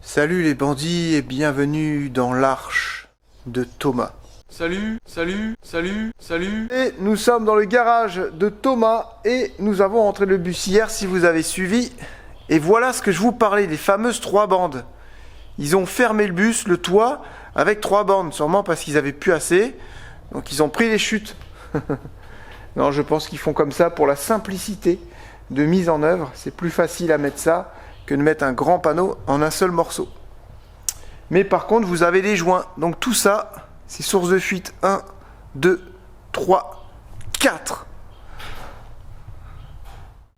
Salut les bandits et bienvenue dans l'arche de Thomas. Salut. Et nous sommes dans le garage de Thomas et nous avons rentré le bus hier si vous avez suivi. Et voilà ce que je vous parlais, les fameuses 3 bandes. Ils ont fermé le bus, le toit, avec 3 bandes, sûrement parce qu'ils avaient plus assez. Donc ils ont pris les chutes. Non, je pense qu'ils font comme ça pour la simplicité de mise en œuvre. C'est plus facile à mettre ça que de mettre un grand panneau en un seul morceau. Mais par contre, vous avez les joints. Donc tout ça, c'est source de fuite. 1, 2, 3, 4.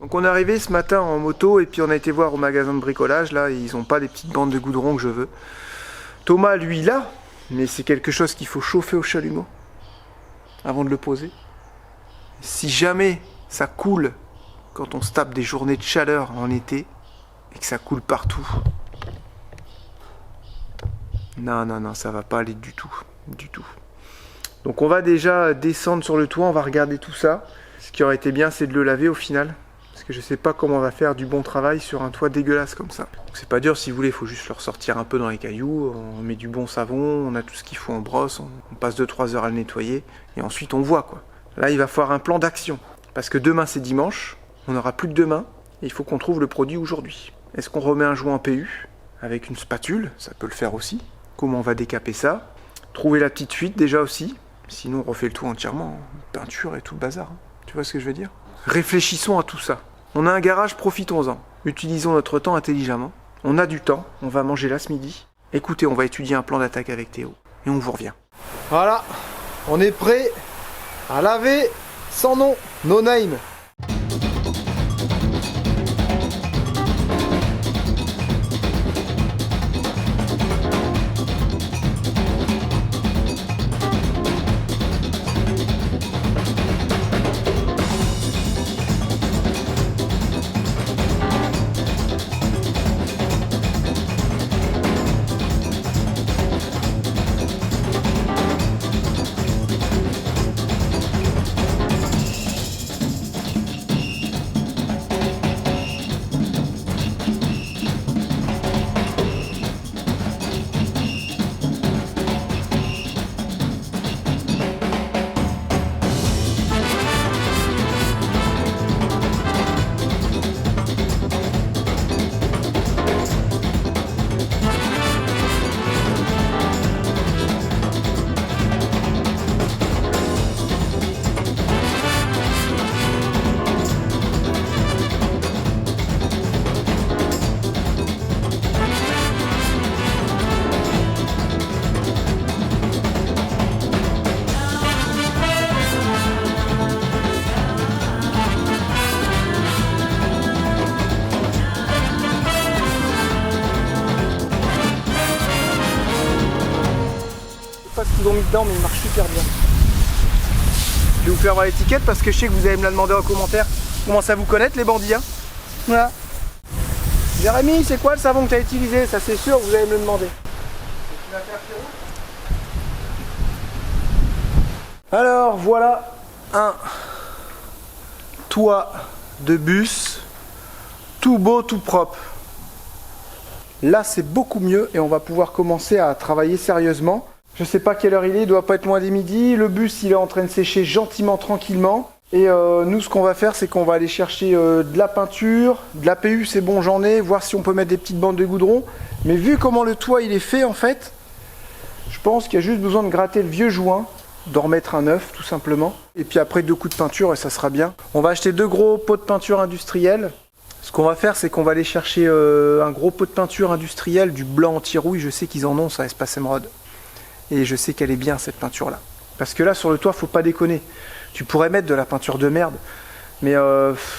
Donc on est arrivé ce matin en moto et puis on a été voir au magasin de bricolage. Là, ils n'ont pas les petites bandes de goudron que je veux. Thomas, lui, là, mais c'est quelque chose qu'il faut chauffer au chalumeau avant de le poser. Si jamais ça coule quand on se tape des journées de chaleur en été et que ça coule partout, non, ça va pas aller du tout. Donc on va déjà descendre sur le toit, on va regarder tout ça. Ce qui aurait été bien, c'est de le laver au final. Parce que je sais pas comment on va faire du bon travail sur un toit dégueulasse comme ça. Donc c'est pas dur, si vous voulez, il faut juste le ressortir un peu dans les cailloux. On met du bon savon, on a tout ce qu'il faut en brosse, on passe 2-3 heures à le nettoyer. Et ensuite on voit quoi. Là il va falloir un plan d'action. Parce que demain c'est dimanche, on n'aura plus que demain. Et il faut qu'on trouve le produit aujourd'hui. Est-ce qu'on remet un joint en PU avec une spatule? Ça peut le faire aussi. Comment on va décaper ça? Trouver la petite fuite déjà aussi. Sinon on refait le toit entièrement. Peinture et tout le bazar. Tu vois ce que je veux dire? Réfléchissons à tout ça. On a un garage, profitons-en. Utilisons notre temps intelligemment. On a du temps, on va manger là ce midi. Écoutez, on va étudier un plan d'attaque avec Théo. Et on vous revient. Voilà, on est prêt à laver sans nom, no name. Pas ce qu'ils ont mis dedans, mais il marche super bien. Je vais vous faire voir l'étiquette parce que je sais que vous allez me la demander en commentaire. Comment ça vous connaître les bandits, hein? Voilà. Jérémy, c'est quoi le savon que tu as utilisé? Ça c'est sûr, vous allez me le demander. Alors voilà un toit de bus tout beau, tout propre. Là c'est beaucoup mieux et on va pouvoir commencer à travailler sérieusement. Je sais pas quelle heure il doit pas être moins des midi. Le bus il est en train de sécher gentiment, tranquillement. Et nous ce qu'on va faire c'est qu'on va aller chercher de la peinture, de la PU c'est bon j'en ai, voir si on peut mettre des petites bandes de goudron. Mais vu comment le toit il est fait en fait, je pense qu'il y a juste besoin de gratter le vieux joint, d'en remettre un neuf tout simplement. Et puis après 2 coups de peinture et ça sera bien. On va acheter 2 gros pots de peinture industrielle. Ce qu'on va faire c'est qu'on va aller chercher un gros pot de peinture industrielle, du blanc anti-rouille, je sais qu'ils en ont ça, Espace Emerald. Et je sais qu'elle est bien cette peinture là. Parce que là sur le toit faut pas déconner. Tu pourrais mettre de la peinture de merde. Mais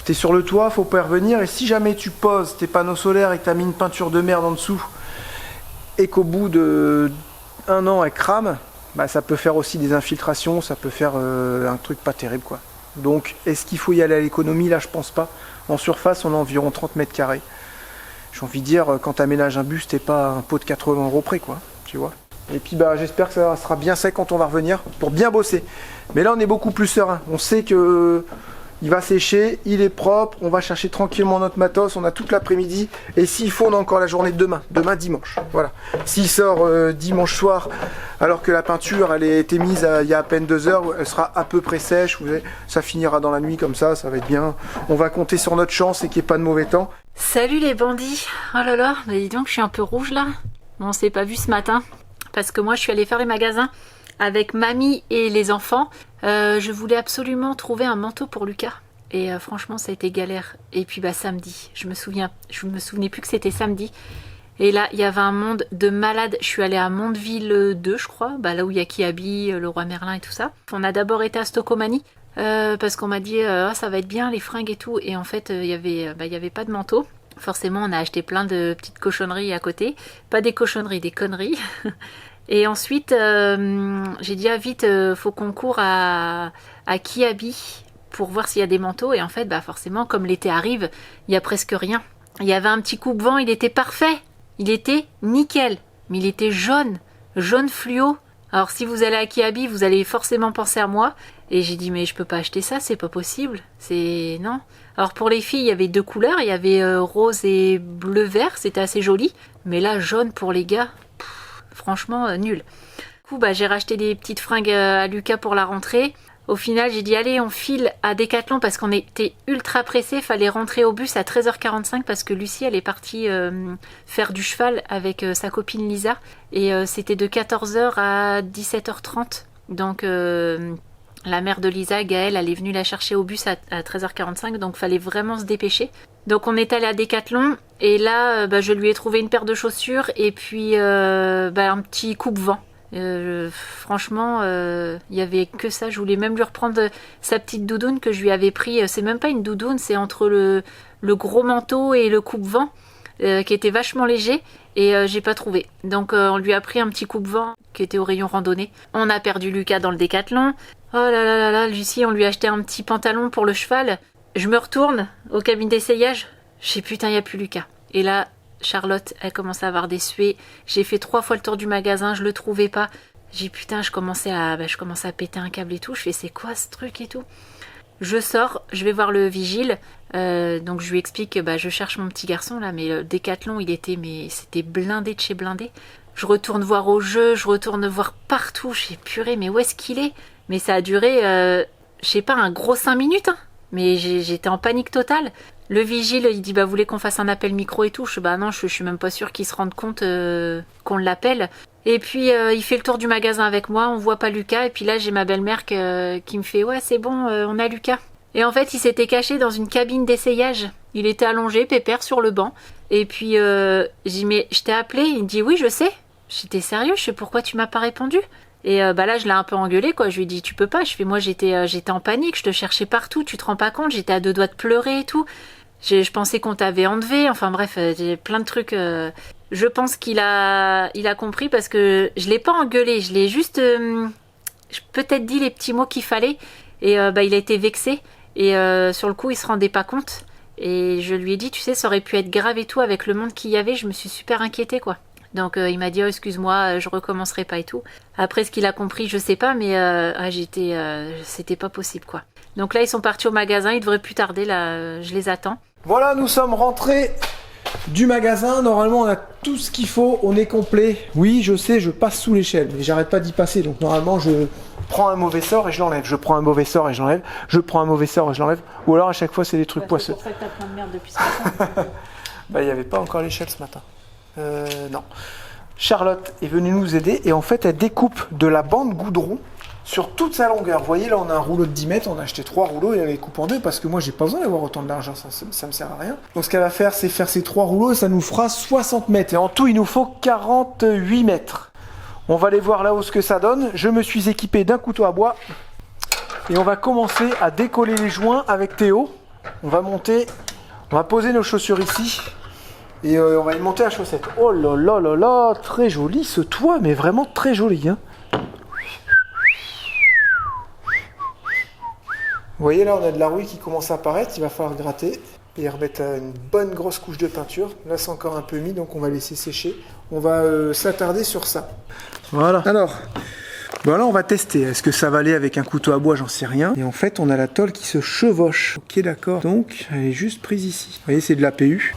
t'es sur le toit, faut pas y revenir. Et si jamais tu poses tes panneaux solaires et que t'as mis une peinture de merde en dessous et qu'au bout de 1 an elle crame, bah ça peut faire aussi des infiltrations, ça peut faire un truc pas terrible quoi. Donc est-ce qu'il faut y aller à l'économie? Là je pense pas. En surface on a environ 30 mètres carrés. J'ai envie de dire quand t'aménages un bus t'es pas un pot de 80 € près quoi. Tu vois. Et puis bah, j'espère que ça sera bien sec quand on va revenir pour bien bosser. Mais là on est beaucoup plus serein. On sait que Il va sécher, il est propre, on va chercher tranquillement notre matos, on a toute l'après-midi. Et s'il faut, on a encore la journée de demain, dimanche. Voilà. S'il sort dimanche soir, alors que la peinture elle a été mise il y a à peine 2 heures, elle sera à peu près sèche, vous voyez, ça finira dans la nuit comme ça va être bien. On va compter sur notre chance et qu'il n'y ait pas de mauvais temps. Salut les bandits. Oh là là, bah dis donc, je suis un peu rouge là. On s'est pas vu ce matin, parce que moi je suis allée faire les magasins avec mamie et les enfants. Je voulais absolument trouver un manteau pour Lucas. Et franchement, ça a été galère. Et puis samedi, je me souvenais plus que c'était samedi. Et là, il y avait un monde de malades. Je suis allée à Mondeville 2, je crois, là où il y a Kiabi, le roi Merlin et tout ça. On a d'abord été à Stocomanie, parce qu'on m'a dit ça va être bien les fringues et tout. Et en fait, il y avait pas de manteau. Forcément, on a acheté plein de petites cochonneries à côté. Pas des cochonneries, des conneries. Et ensuite, j'ai dit vite, faut qu'on court à Kiabi pour voir s'il y a des manteaux. Et en fait, forcément, comme l'été arrive, il y a presque rien. Il y avait un petit coupe-vent, il était parfait. Il était nickel. Mais il était jaune fluo. Alors si vous allez à Kiabi, vous allez forcément penser à moi. Et j'ai dit, mais je peux pas acheter ça, c'est pas possible. Non. Alors pour les filles, il y avait 2 couleurs. Il y avait rose et bleu-vert, c'était assez joli. Mais là, jaune pour les gars, franchement, nul. Du coup, j'ai racheté des petites fringues à Lucas pour la rentrée. Au final, j'ai dit, allez, on file à Decathlon parce qu'on était ultra pressés. Fallait rentrer au bus à 13h45 parce que Lucie, elle est partie faire du cheval avec sa copine Lisa. Et c'était de 14h à 17h30. Donc, la mère de Lisa, Gaëlle, elle est venue la chercher au bus à 13h45. Donc, fallait vraiment se dépêcher. Donc, on est allé à Decathlon. Et là, je lui ai trouvé une paire de chaussures et puis un petit coupe-vent. Franchement, il y avait que ça. Je voulais même lui reprendre sa petite doudoune que je lui avais pris. C'est même pas une doudoune, c'est entre le gros manteau et le coupe-vent qui était vachement léger et j'ai pas trouvé. Donc on lui a pris un petit coupe-vent qui était au rayon randonnée. On a perdu Lucas dans le Décathlon. Oh là là là là, Lucie, on lui a acheté un petit pantalon pour le cheval. Je me retourne au cabine d'essayage. Je sais putain, il y a plus Lucas. Et là, Charlotte, elle commence à avoir des suées. J'ai fait 3 fois le tour du magasin, je le trouvais pas. J'ai putain, je commençais à péter un câble et tout. Je fais c'est quoi ce truc et tout. Je sors, je vais voir le vigile. Donc je lui explique que je cherche mon petit garçon là, mais le Décathlon c'était blindé de chez blindé. Je retourne voir au jeu, je retourne voir partout. Je fais purée, mais où est-ce qu'il est? Mais ça a duré, je sais pas, un gros 5 minutes. Hein. Mais j'étais en panique totale. Le vigile, il dit, vous voulez qu'on fasse un appel micro et tout? Je dis, non, je suis même pas sûre qu'il se rende compte qu'on l'appelle. Et puis, il fait le tour du magasin avec moi, on voit pas Lucas. Et puis là, j'ai ma belle-mère qui me fait, ouais, c'est bon, on a Lucas. Et en fait, il s'était caché dans une cabine d'essayage. Il était allongé, pépère, sur le banc. Et puis, j'ai dit, mais je t'ai appelé? Il me dit, oui, je sais. J'étais sérieux, je sais pourquoi tu m'as pas répondu. Et là, je l'ai un peu engueulé, quoi. Je lui ai dit, tu peux pas. Je fais, moi, j'étais en panique, je te cherchais partout, tu te rends pas compte, j'étais à 2 doigts de pleurer et tout. Je pensais qu'on t'avait enlevé, enfin bref, j'ai plein de trucs. Je pense qu'il a compris parce que je l'ai pas engueulé, je l'ai juste peut-être dit les petits mots qu'il fallait et il a été vexé et sur le coup il se rendait pas compte et je lui ai dit, tu sais, ça aurait pu être grave et tout avec le monde qu'il y avait, je me suis super inquiétée quoi. Donc il m'a dit, oh, excuse-moi, je recommencerai pas et tout. Après ce qu'il a compris, je sais pas, mais c'était pas possible quoi. Donc là ils sont partis au magasin, ils devraient plus tarder là, je les attends. Voilà, nous sommes rentrés du magasin. Normalement, on a tout ce qu'il faut. On est complet. Oui, je sais, je passe sous l'échelle, mais j'arrête pas d'y passer. Donc normalement, je prends un mauvais sort et je l'enlève. Je prends un mauvais sort et je l'enlève. Je prends un mauvais sort et je l'enlève. Ou alors à chaque fois, c'est des trucs poisseux. C'est pour ça que t'as plein de merde depuis ce matin. Il n'y avait pas encore l'échelle ce matin. Non. Charlotte est venue nous aider et en fait, elle découpe de la bande goudron sur toute sa longueur. Vous voyez, là, on a un rouleau de 10 mètres, on a acheté 3 rouleaux et elle les coupe en 2 parce que moi, j'ai pas besoin d'avoir autant d'argent, ça me sert à rien. Donc, ce qu'elle va faire, c'est faire ces 3 rouleaux et ça nous fera 60 mètres. Et en tout, il nous faut 48 mètres. On va aller voir là-haut ce que ça donne. Je me suis équipé d'un couteau à bois et on va commencer à décoller les joints avec Théo. On va monter, on va poser nos chaussures ici et on va y monter la chaussette. Oh là là là là, très joli ce toit, mais vraiment très joli, hein. Vous voyez là, on a de la rouille qui commence à apparaître, il va falloir gratter et remettre une bonne grosse couche de peinture. Là, c'est encore un peu mis, donc on va laisser sécher. On va s'attarder sur ça. Voilà. Alors, Bon là on va tester, est-ce que ça va aller avec un couteau à bois, j'en sais rien. Et en fait on a la tôle qui se chevauche. Ok d'accord, donc elle est juste prise ici. Vous voyez c'est de la PU.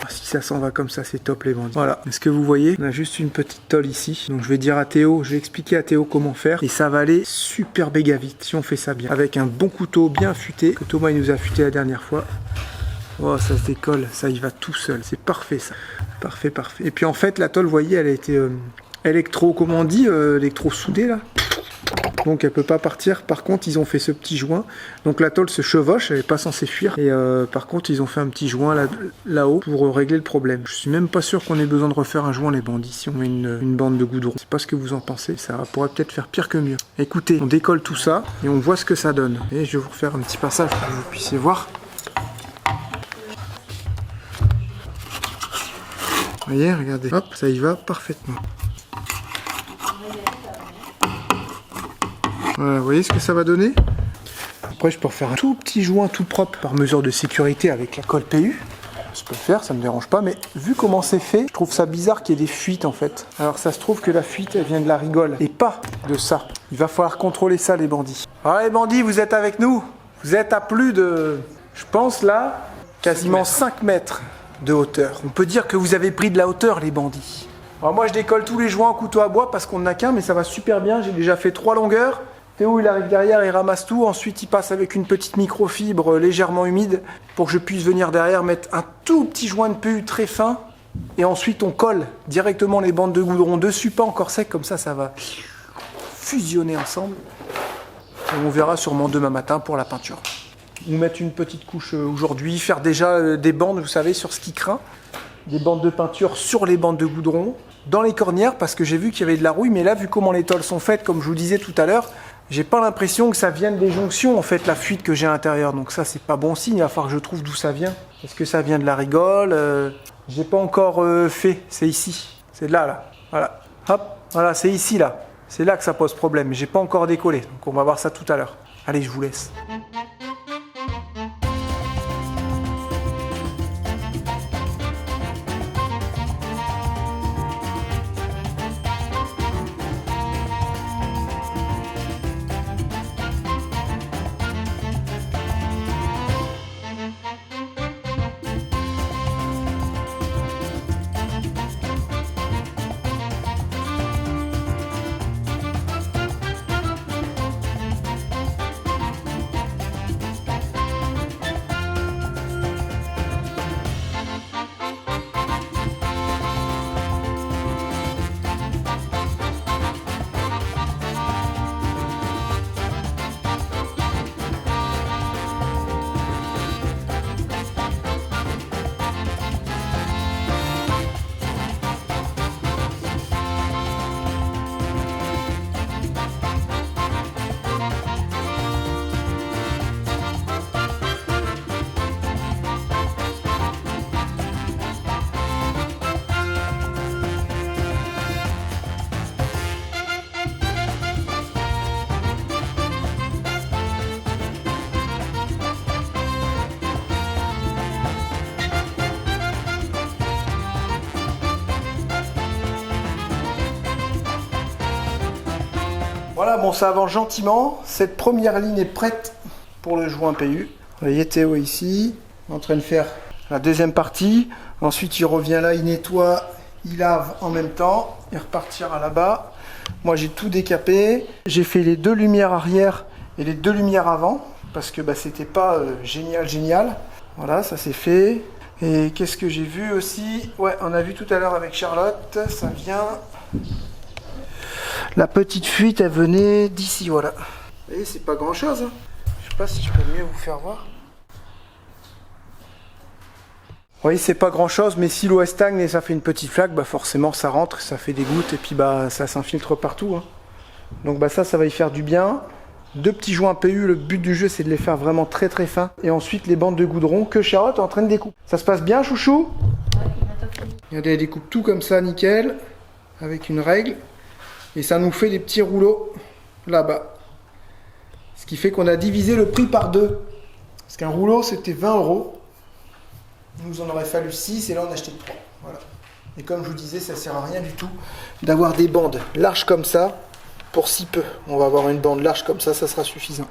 Si ça s'en va comme ça c'est top les bandits. Voilà, est-ce que vous voyez? On a juste une petite tôle ici. Donc je vais dire à Théo, je vais expliquer à Théo comment faire. Et ça va aller super méga vite si on fait ça bien. Avec un bon couteau bien affûté, que Thomas il nous a affûté la dernière fois. Oh ça se décolle, ça y va tout seul, c'est parfait ça. Parfait, parfait. Et puis en fait la tôle, vous voyez, elle a été comment on dit, électro-soudée là. Donc elle peut pas partir. Par contre ils ont fait ce petit joint. Donc la tôle se chevauche, elle est pas censée fuir. Et par contre ils ont fait un petit joint là-haut pour régler le problème. Je suis même pas sûr qu'on ait besoin de refaire un joint les bandits si on met une bande de goudron. Je sais pas ce que vous en pensez, ça pourrait peut-être faire pire que mieux. Écoutez, on décolle tout ça et on voit ce que ça donne. Et je vais vous refaire un petit passage pour que vous puissiez voir. Vous voyez, regardez, hop, ça y va parfaitement. Voilà, vous voyez ce que ça va donner? Après, je peux refaire un tout petit joint tout propre par mesure de sécurité avec la colle PU. Je peux le faire, ça me dérange pas, mais vu comment c'est fait, je trouve ça bizarre qu'il y ait des fuites en fait. Alors ça se trouve que la fuite, elle vient de la rigole et pas de ça. Il va falloir contrôler ça, les bandits. Alors les bandits, vous êtes avec nous? Vous êtes à plus de, je pense là, quasiment 5 mètres de hauteur. On peut dire que vous avez pris de la hauteur, les bandits. Alors moi, je décolle tous les joints au couteau à bois parce qu'on n'a qu'un, mais ça va super bien. J'ai déjà fait 3 longueurs. Théo, il arrive derrière, il ramasse tout. Ensuite, il passe avec une petite microfibre légèrement humide pour que je puisse venir derrière mettre un tout petit joint de PU très fin. Et ensuite, on colle directement les bandes de goudron dessus, pas encore sec, comme ça va fusionner ensemble. Et on verra sûrement demain matin pour la peinture. Nous mettre une petite couche aujourd'hui, faire déjà des bandes, vous savez, sur ce qui craint. Des bandes de peinture sur les bandes de goudron, dans les cornières, parce que j'ai vu qu'il y avait de la rouille, mais là, vu comment les tôles sont faites, comme je vous disais tout à l'heure, j'ai pas l'impression que ça vienne des jonctions, en fait, la fuite que j'ai à l'intérieur. Donc ça, c'est pas bon signe, il va falloir que je trouve d'où ça vient. Est-ce que ça vient de la rigole? J'ai pas encore fait, c'est ici. C'est là. Voilà. Hop, voilà, c'est ici, là. C'est là que ça pose problème, j'ai pas encore décollé. Donc on va voir ça tout à l'heure. Allez, je vous laisse. Voilà, bon, ça avance gentiment. Cette première ligne est prête pour le joint PU. Vous voyez Théo ici, en train de faire la deuxième partie. Ensuite, il revient là, il nettoie, il lave en même temps. Il repartira là-bas. Moi, j'ai tout décapé. J'ai fait les 2 lumières arrière et les 2 lumières avant parce que c'était pas génial. Voilà, ça c'est fait. Et qu'est-ce que j'ai vu aussi? Ouais, on a vu tout à l'heure avec Charlotte, ça vient... La petite fuite, elle venait d'ici, voilà. Vous voyez, c'est pas grand-chose. Hein. Je sais pas si je peux mieux vous faire voir. Vous voyez, c'est pas grand-chose, mais si l'eau stagne et ça fait une petite flaque, forcément ça rentre, ça fait des gouttes et puis ça s'infiltre partout. Hein. Donc ça va y faire du bien. 2 petits joints PU, le but du jeu c'est de les faire vraiment très très fins. Et ensuite les bandes de goudron que Charlotte est en train de découper. Ça se passe bien, chouchou? Regardez, elle découpe tout comme ça, nickel, avec une règle. Et ça nous fait des petits rouleaux là-bas. Ce qui fait qu'on a divisé le prix par 2. Parce qu'un rouleau, c'était 20 €. Nous en aurait fallu 6 et là on a acheté 3. Voilà. Et comme je vous disais, ça sert à rien du tout d'avoir des bandes larges comme ça pour si peu. On va avoir une bande large comme ça sera suffisant.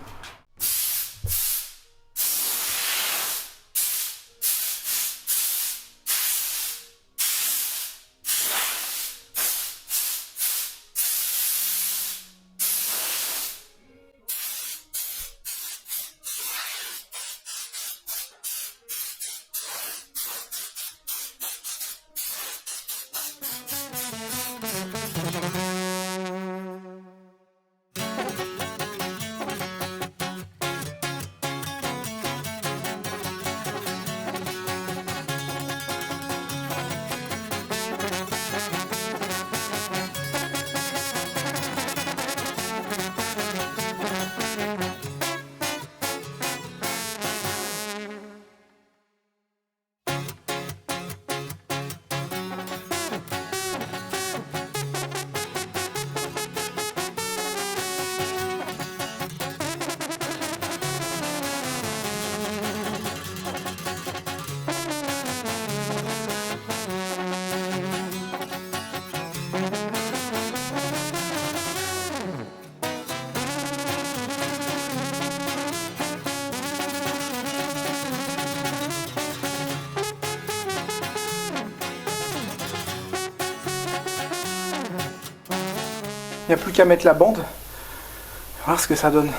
Il n'y a plus qu'à mettre la bande. On va voir ce que ça donne.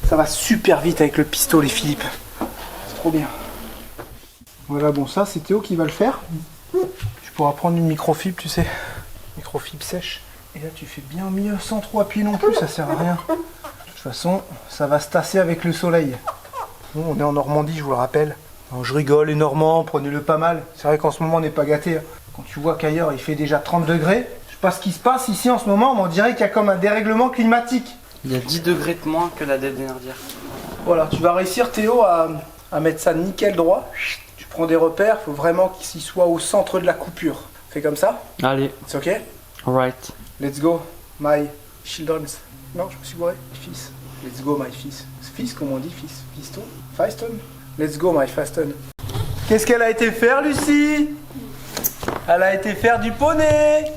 Ça va super vite avec le pistolet, Philippe. C'est trop bien. Voilà, bon, ça, c'est Théo qui va le faire. Tu pourras prendre une microfibre, tu sais. Microfibre sèche. Et là, tu fais bien mieux sans trop appuyer non plus, ça sert à rien. De toute façon, ça va se tasser avec le soleil. Bon, on est en Normandie, je vous le rappelle. Alors, je rigole, les Normands, prenez-le pas mal. C'est vrai qu'en ce moment, on n'est pas gâtés. Quand tu vois qu'ailleurs, il fait déjà 30 degrés. Je sais pas ce qui se passe ici en ce moment, mais on dirait qu'il y a comme un dérèglement climatique. Il y a 10 degrés de moins que la date dernière. Voilà, tu vas réussir, Théo, à mettre ça nickel droit. Tu prends des repères, il faut vraiment qu'il soit au centre de la coupure. Fais comme ça. Allez. C'est ok? Alright. Let's go, my children's. Non, je me suis bourré. Fils. Let's go, my fils. Fils, comment on dit fils? Fiston? Feiston? Let's go, my Feiston. Qu'est-ce qu'elle a été faire, Lucie? Elle a été faire du poney.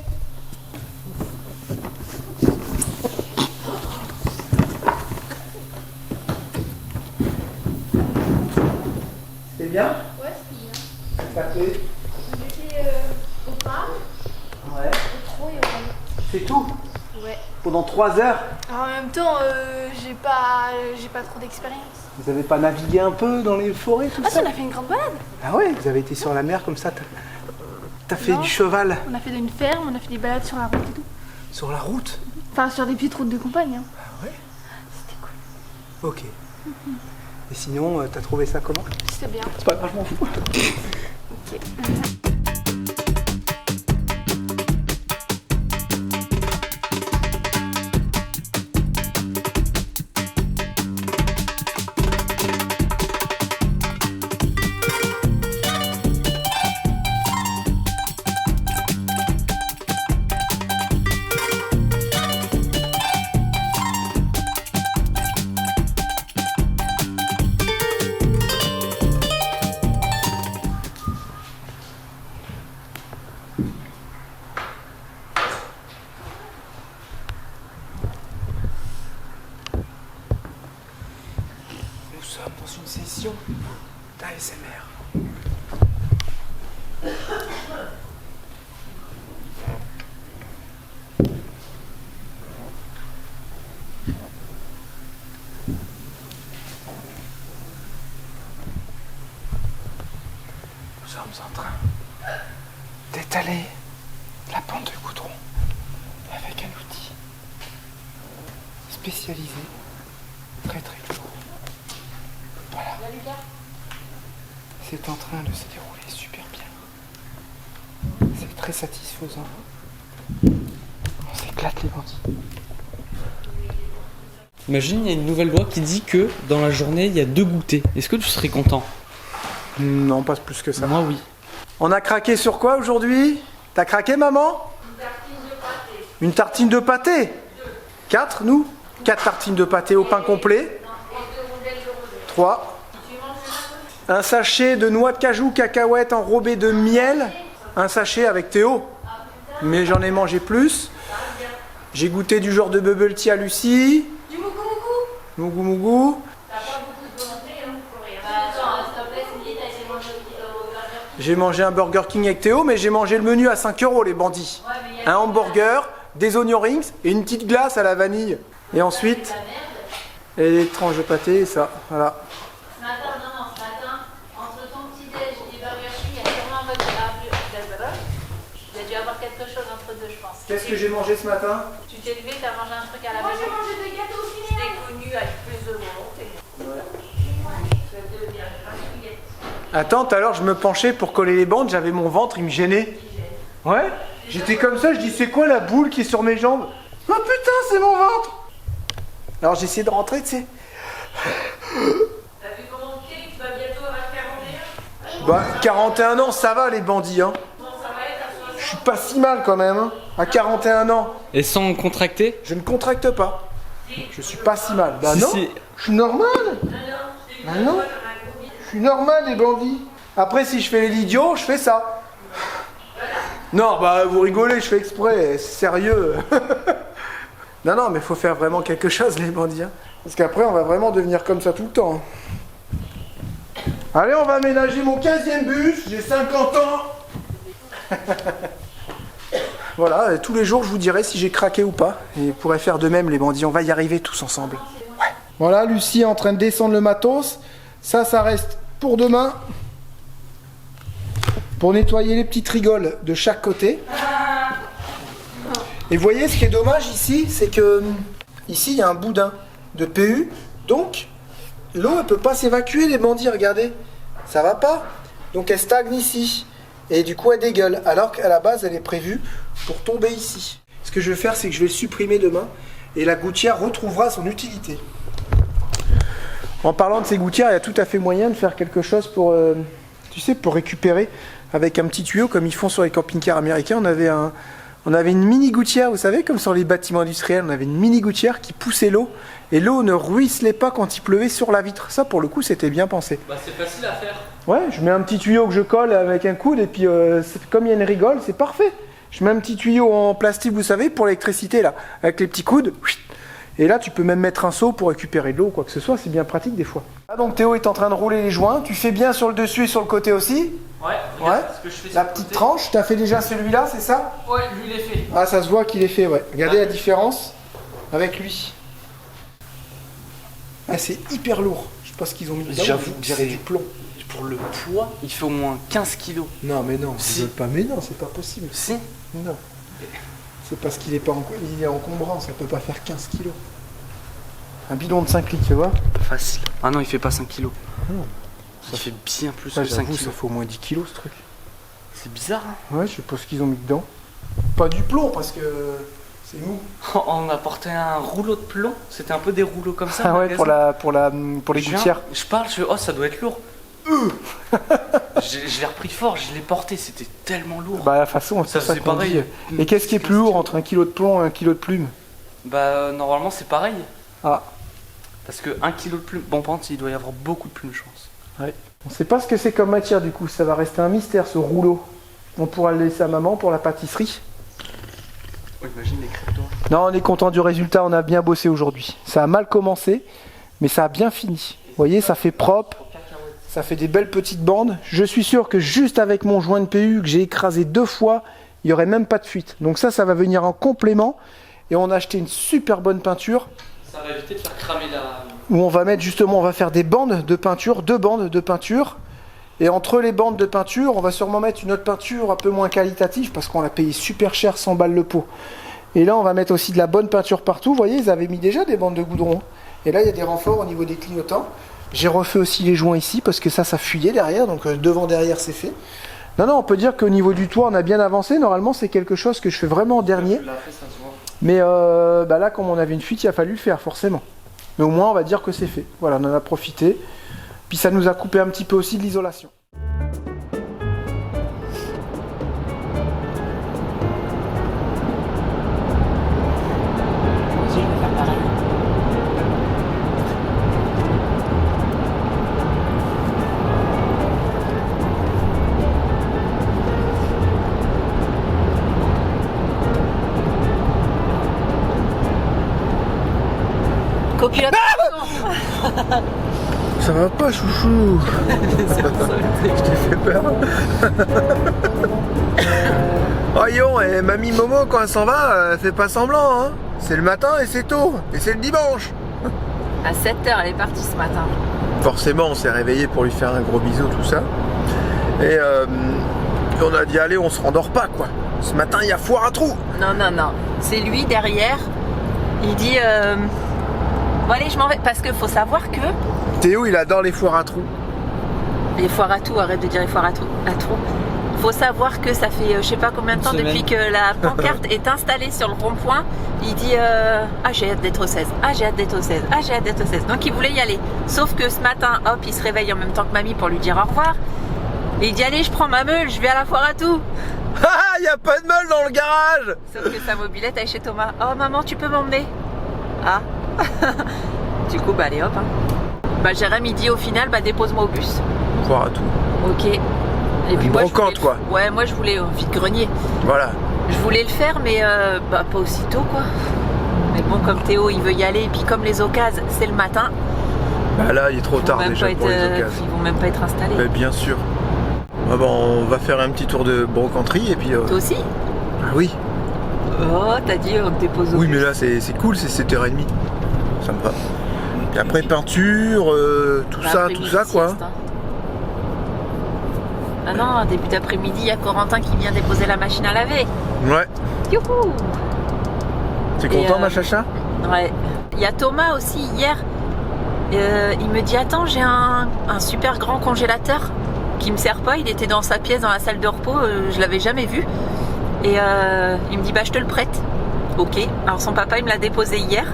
C'est bien? Ouais, c'est bien. Ça fait? J'étais au parc, Ouais. au trot et au rallye. C'est tout? Ouais. Pendant 3 heures? Alors, en même temps, j'ai pas trop d'expérience. Vous avez pas navigué un peu dans les forêts, tout Ah, ça? si, on a fait une grande balade. Ah ouais, vous avez été sur la mer comme ça, t'as fait Non. du cheval On a fait une ferme, on a fait des balades sur la route et tout. sur la route? Enfin, sur des petites routes de campagne. Hein. Ah ouais? C'était cool. Ok. Et sinon, t'as trouvé ça comment? C'était bien. C'est pas grave, je m'en fous. Ok. Nous sommes dans une session d'ASMR. Nous sommes en train d'étaler la pente de goudron avec un outil spécialisé, très très lourd. Voilà. C'est en train de se dérouler super bien. C'est très satisfaisant. On s'éclate les bandits. Imagine, il y a une nouvelle loi qui dit que dans la journée, il y a 2 goûters. Est-ce que tu serais content? Non, pas plus que ça. Moi, oui. On a craqué sur quoi aujourd'hui? T'as craqué, maman? Une tartine de pâté. 4, nous? 4 tartines de pâté au pain complet. 3. Un sachet de noix de cajou cacahuètes enrobées de miel. un sachet avec Théo. Mais j'en ai mangé plus. J'ai goûté du genre de bubble tea à Lucie. Du mougou Mougou mougou. mougou. T'as pas beaucoup de volonté pour rien. Attends, s'il te plaît, Cindy, t'as essayé de manger au Burger King. J'ai mangé un Burger King avec Théo, mais j'ai mangé le menu à 5 € les bandits. Ouais, mais il y a Un hamburger, des onion rings et une petite glace à la vanille. Et ensuite, et les tranches de pâté et ça, voilà. Ce matin, ce matin, entre ton petit-déj et Burger King, il y a sûrement un mode de il y a dû avoir quelque chose entre deux, je pense. Qu'est-ce que j'ai mangé ce matin? Tu t'es levé, t'as mangé un truc à la Moi, j'ai maison. mangé des gâteaux au Je cinéma. t'ai connu avec plus de volonté. Ouais. Tu vas devenir grassouillette. Attends, tout à l'heure je me penchais pour coller les bandes, j'avais mon ventre, il me gênait. Ouais. J'étais comme ça, je dis c'est quoi la boule qui est sur mes jambes? Oh putain, c'est mon ventre. Alors j'ai essayé de rentrer, tu sais. T'as vu comment pied, tu vas bientôt avoir 41? Bah 41 ans, ça va les bandits, hein. Je suis pas si mal quand même, hein. À 41 ans, Et sans contracter? je ne contracte pas. Je suis pas si mal. Bah Si, non, si. je suis normal. Bah non, je suis normal les bandits. Après si je fais l'idiot, je fais ça. Non, bah vous rigolez, je fais exprès, c'est sérieux. Non, non, mais faut faire vraiment quelque chose les bandits. Hein. Parce qu'après on va vraiment devenir comme ça tout le temps. Hein. Allez, on va aménager mon 15e bus, j'ai 50 ans. Voilà, et tous les jours je vous dirai si j'ai craqué ou pas. Et vous pourrez faire de même les bandits, on va y arriver tous ensemble. Ouais. Voilà, Lucie est en train de descendre le matos. Ça reste pour demain. Pour nettoyer les petites rigoles de chaque côté. Et vous voyez, ce qui est dommage ici, c'est que ici il y a un boudin de PU. Donc, l'eau elle peut pas s'évacuer les bandits, regardez. Ça va pas. Donc elle stagne ici. Et du coup elle dégueule. Alors qu'à la base elle est prévue pour tomber ici. Ce que je vais faire, c'est que je vais le supprimer demain. Et la gouttière retrouvera son utilité. En parlant de ces gouttières, il y a tout à fait moyen de faire quelque chose pour, tu sais, pour récupérer avec un petit tuyau comme ils font sur les camping-cars américains. On avait une mini gouttière, vous savez, comme sur les bâtiments industriels, on avait une mini gouttière qui poussait l'eau et l'eau ne ruisselait pas quand il pleuvait sur la vitre. Ça, pour le coup, c'était bien pensé. Bah c'est facile à faire. Ouais, je mets un petit tuyau que je colle avec un coude et puis comme il y a une rigole, c'est parfait. Je mets un petit tuyau en plastique, vous savez, pour l'électricité là, avec les petits coudes. Et là, tu peux même mettre un seau pour récupérer de l'eau, quoi que ce soit, c'est bien pratique des fois. Ah, donc Théo est en train de rouler les joints. Tu fais bien sur le dessus et sur le côté aussi. Ouais, Ouais. regarde ce que je fais sur La le petite côté. tranche, t'as fait déjà celui-là, c'est ça? Ouais, lui il est fait. Ah, ça se voit qu'il est fait, ouais. Regardez la différence avec lui. Ah, c'est hyper lourd. Je sais pas ce qu'ils ont mis dedans. J'avoue, on dirait du plomb. Pour le poids, il fait au moins 15 kilos. Non, mais non, Si. je veux pas. Mais non, c'est pas possible. Si. Non. C'est parce qu'il est pas il est encombrant, ça peut pas faire 15 kilos. Un bidon de 5 litres, tu vois? Facile. Ah non, il fait pas 5 kilos. Non. Ça fait bien plus Ça, que 5 j'avoue, kilos. ça fait au moins 10 kilos ce truc. C'est bizarre, hein. Ouais, je sais pas ce qu'ils ont mis dedans. Pas du plomb parce que c'est mou. On a porté un rouleau de plomb. C'était un peu des rouleaux comme ça. Ah au ouais, magasin. pour les Je viens, gouttières. Je parle, je fais, oh ça doit être lourd. Je l'ai repris fort, je l'ai porté, c'était tellement lourd. Bah, la façon, c'est Ça, ça c'est qu'on pareil. dit. Et qu'est-ce qui est plus lourd entre un kilo de plomb et un kilo de plume? Bah normalement c'est pareil. Ah, Parce que 1 kilo de plume, bon par contre il doit y avoir beaucoup de plumes je pense. on sait pas ce que c'est comme matière du coup, ça va rester un mystère ce rouleau. On pourra le laisser à maman pour la pâtisserie. Oh, imagine les crêpes d'or. Non, on est content du résultat, on a bien bossé aujourd'hui. Ça a mal commencé, mais ça a bien fini. Vous voyez, ça fait propre, ça fait des belles petites bandes. Je suis sûr que juste avec mon joint de PU que j'ai écrasé 2 fois, il n'y aurait même pas de fuite. Donc ça va venir en complément. Et on a acheté une super bonne peinture Ça va éviter de faire cramer la... où on va mettre justement, on va faire des bandes de peinture, 2 bandes de peinture. Et entre les bandes de peinture, on va sûrement mettre une autre peinture un peu moins qualitative parce qu'on l'a payé super cher, 100 balles le pot. Et là, on va mettre aussi de la bonne peinture partout. Vous voyez, ils avaient mis déjà des bandes de goudron. Et là, il y a des renforts au niveau des clignotants. J'ai refait aussi les joints ici parce que ça fuyait derrière. Donc devant, derrière, c'est fait. Non, on peut dire qu'au niveau du toit, on a bien avancé. Normalement, c'est quelque chose que je fais vraiment en dernier. Tu l'as fait, ça se voit. Mais là, comme on avait une fuite, il a fallu le faire, forcément. Mais au moins, on va dire que c'est fait. Voilà, on en a profité. Puis ça nous a coupé un petit peu aussi de l'isolation. Vas-y, je vais faire pareil. copilote. Ça va pas, chouchou. Je t'ai fait peur. Oh yon, et mamie Momo quand elle s'en va, elle fait pas semblant hein. C'est le matin et c'est tôt. Et c'est le dimanche. À 7h, elle est partie ce matin. Forcément, on s'est réveillé pour lui faire un gros bisou, tout ça. Et on a dit allez, on se rendort pas quoi. Ce matin, il y a foire à trous. Non. C'est lui derrière. Il dit bon allez, je m'en vais. Parce qu'il faut savoir que Théo, il adore les foires à trous. les foires à tout, arrête de dire les foires à tout. Faut savoir que ça fait je sais pas combien de temps depuis que la pancarte est installée sur le rond-point. Il dit ah j'ai hâte d'être au 16, ah j'ai hâte d'être au 16, ah j'ai hâte d'être au 16. Donc il voulait y aller. Sauf que ce matin, hop, il se réveille en même temps que mamie pour lui dire au revoir. Et il dit allez, je prends ma meule, je vais à la foire à tout. Ah, y a pas de meule dans le garage. Sauf que sa mobilette est chez Thomas. Oh maman, tu peux m'emmener? Ah. Du coup bah allez hop hein. Bah Jérém il dit au final bah dépose-moi au bus. Foire à tout. Ok. Et puis Une moi brocante, je voulais... quoi. Ouais, moi je voulais vide-grenier. Voilà. Je voulais le faire mais bah pas aussitôt quoi. Mais bon comme Théo il veut y aller et puis comme les occasions c'est le matin. Bah là, il est trop tard Même déjà pas pour être, les occasions. ils vont même pas être installés. Mais bien sûr. Ah bon, on va faire un petit tour de brocanterie et puis... Toi aussi? Ah oui. Oh, t'as dit on te dépose au Oui, bus. mais là, c'est cool, c'est 7h30. Ça me va. Et après, peinture, tout Bah, ça après-midi, quoi. sieste, hein. Ah non, début d'après-midi, il y a Corentin qui vient déposer la machine à laver. Ouais. Youhou! T'es Et, content, ma chacha? Ouais. Il y a Thomas aussi, hier. Il me dit attends, j'ai un super grand congélateur qui me sert pas. Il était dans sa pièce, dans la salle de repos. Je l'avais jamais vu. Et il me dit bah je te le prête. Ok. Alors son papa, il me l'a déposé hier.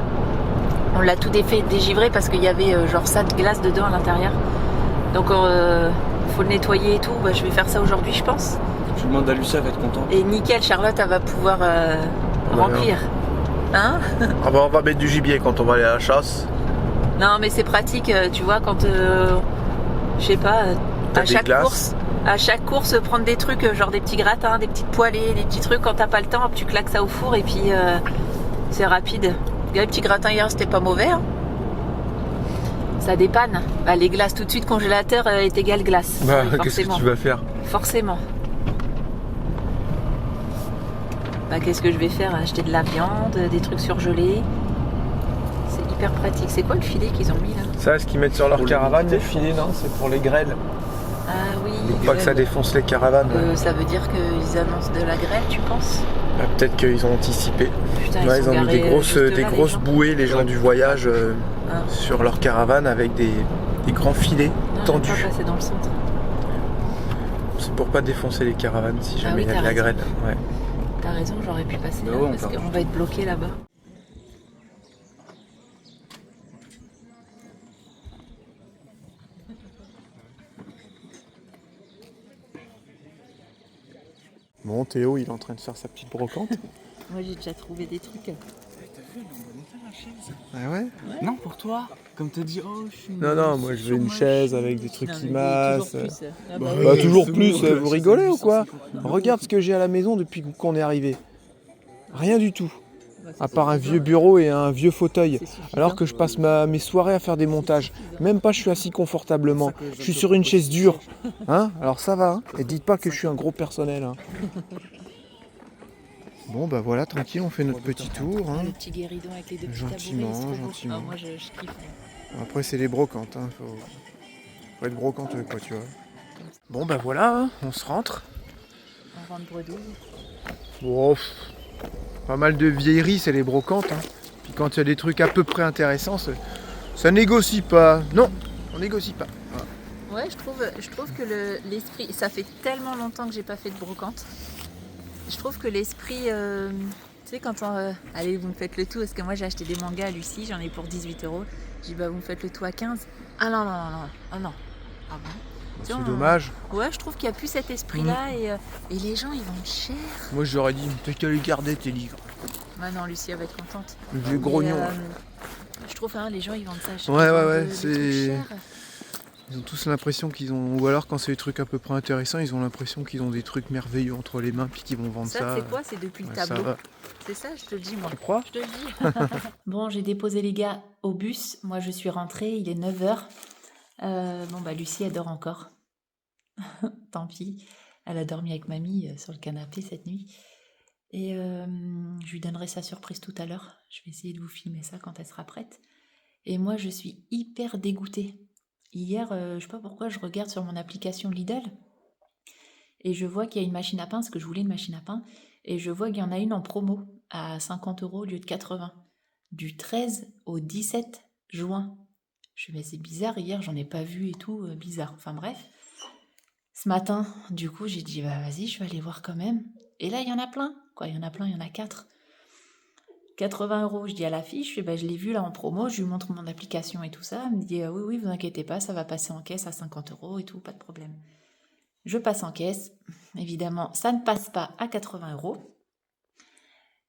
On l'a tout dégivré parce qu'il y avait genre ça de glace dedans à l'intérieur. Donc faut le nettoyer et tout. Bah, je vais faire ça aujourd'hui, je pense. Je demande à Lucia, elle va être contente. Et nickel, Charlotte, elle va pouvoir remplir. Hein? Ah bah, on va mettre du gibier quand on va aller à la chasse. Non, mais c'est pratique, tu vois, quand je sais pas, T'as des glaces. à chaque course, prendre des trucs, genre des petits gratins, des petites poêlées, des petits trucs. Quand t'as pas le temps, hop, tu claques ça au four et puis c'est rapide. Les petits gratins hier, c'était pas mauvais. Hein. Ça dépanne. Bah, les glaces tout de suite, congélateur est égal glace. Bah, Oui, qu'est-ce que forcément. tu vas faire? Forcément. Bah, qu'est-ce que je vais faire? Acheter de la viande, des trucs surgelés. C'est hyper pratique. C'est quoi le filet qu'ils ont mis là? Ça, ce qu'ils mettent sur leur caravane, les filets, non? C'est pour les grêles. Ah oui. Pour pas que ça défonce les caravanes. Ça veut dire qu'ils annoncent de la grêle, tu penses? Bah, peut-être qu'ils ont anticipé. Putain, Ouais, ils sont ont mis garés, des grosses, juste des là, les grosses gens. bouées, les gens du voyage, Ah. sur leur caravane avec des grands filets Non, tendus. j'ai pas passé dans le centre. C'est pour pas défoncer les caravanes si Ah jamais oui, il y a de t'as la raison. grêle. Ouais. T'as raison, j'aurais pu passer Bah là ouais, on parce peut. qu'on va être bloqué là-bas. Bon, Théo, il est en train de faire sa petite brocante. Moi j'ai déjà trouvé des trucs. Ah ouais? Non, pour toi. Comme t'as dit, oh, je suis. Non, moi je veux une chaise avec des trucs qui massent. Ah Bah, Bah, toujours c'est plus, bon, vous c'est rigolez ou 150 quoi? €. Regarde ce que j'ai à la maison depuis qu'on est arrivé. Rien du tout. À part un vieux bureau et un vieux fauteuil. Alors que je passe mes soirées à faire des montages. Même pas je suis assis confortablement. Je suis sur une chaise dure. Hein? Alors ça va. Hein? Et dites pas que je suis un gros personnel. Hein. Bon bah voilà, tranquille, on fait notre petit tour. Hein. Le petit guéridon avec les deux petits Gentiment, tabourets, c'est trop beau. gentiment. Ah, moi je kiffe. Après c'est les brocantes. Hein. Faut être brocanteux quoi, tu vois. Bon bah voilà, hein. On se rentre. On rentre bredouille. Bon, pas mal de vieilleries, c'est les brocantes. Hein. Puis quand il y a des trucs à peu près intéressants, ça négocie pas. Non, on négocie pas. Voilà. Ouais, je trouve que l'esprit, ça fait tellement longtemps que j'ai pas fait de brocante. Je trouve que l'esprit, tu sais, quand on. Allez, vous me faites le tout, parce que moi j'ai acheté des mangas à Lucie, j'en ai pour 18 €. J'ai dit, bah vous me faites le tout à 15. Ah non. Ah non. Ah bon? Tu vois, C'est dommage. Ouais, je trouve qu'il n'y a plus cet esprit-là et les gens ils vendent cher. Moi j'aurais dit, t'as qu'à les garder tes livres. Bah non, Lucie elle va être contente. Le vieux grognon. Mais, là. je trouve, hein, les gens ils vendent ça cher. Ouais, ils ouais, vendent ouais, des c'est- trucs chers. Ils ont tous l'impression qu'ils ont... Ou alors quand c'est des trucs à peu près intéressants, ils ont l'impression qu'ils ont des trucs merveilleux entre les mains puis qu'ils vont vendre ça. Ça, c'est quoi? C'est depuis le Ouais, tableau. ça va. C'est ça, je te le dis, moi. Tu crois? Je te le dis. Bon, j'ai déposé les gars au bus. Moi, je suis rentrée. Il est 9h. Bon, bah, Lucie, elle dort encore. Tant pis. Elle a dormi avec mamie sur le canapé cette nuit. Et je lui donnerai sa surprise tout à l'heure. Je vais essayer de vous filmer ça quand elle sera prête. Et moi, je suis hyper dégoûtée. Hier, je sais pas pourquoi, je regarde sur mon application Lidl et je vois qu'il y a une machine à pain, parce que je voulais une machine à pain, et je vois qu'il y en a une en promo à 50 € au lieu de 80, du 13 au 17 juin. Je me dis, c'est bizarre, hier, j'en ai pas vu et tout, bizarre. Enfin bref. Ce matin, du coup, j'ai dit, bah vas-y, je vais aller voir quand même. Et là, il y en a plein. Quoi, il y en a plein, il y en a 4. 80 €, je dis à la fille, je fais, bah, je l'ai vu là en promo, je lui montre mon application et tout ça. Elle me dit, oui, oui, vous inquiétez pas, ça va passer en caisse à 50 € et tout, pas de problème. Je passe en caisse, évidemment, ça ne passe pas à 80 €.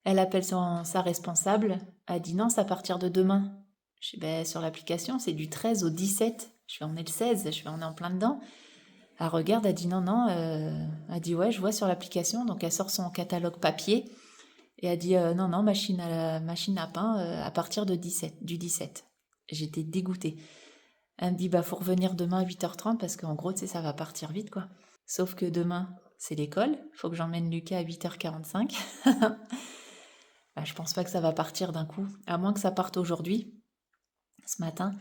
Elle appelle sa responsable, elle dit non, c'est à partir de demain. Je dis, bah, sur l'application, c'est du 13 au 17. Je fais, on est le 16, je fais, on est en plein dedans. Elle regarde, elle dit non, non, elle dit ouais, je vois sur l'application, donc elle sort son catalogue papier. Et elle dit non, non, machine à pain à partir du 17. J'étais dégoûtée. Elle me dit bah faut revenir demain à 8h30 parce qu'en gros, tu sais, ça va partir vite, quoi. Sauf que demain, c'est l'école. Il faut que j'emmène Lucas à 8h45. Bah, je pense pas que ça va partir d'un coup, à moins que ça parte aujourd'hui, ce matin.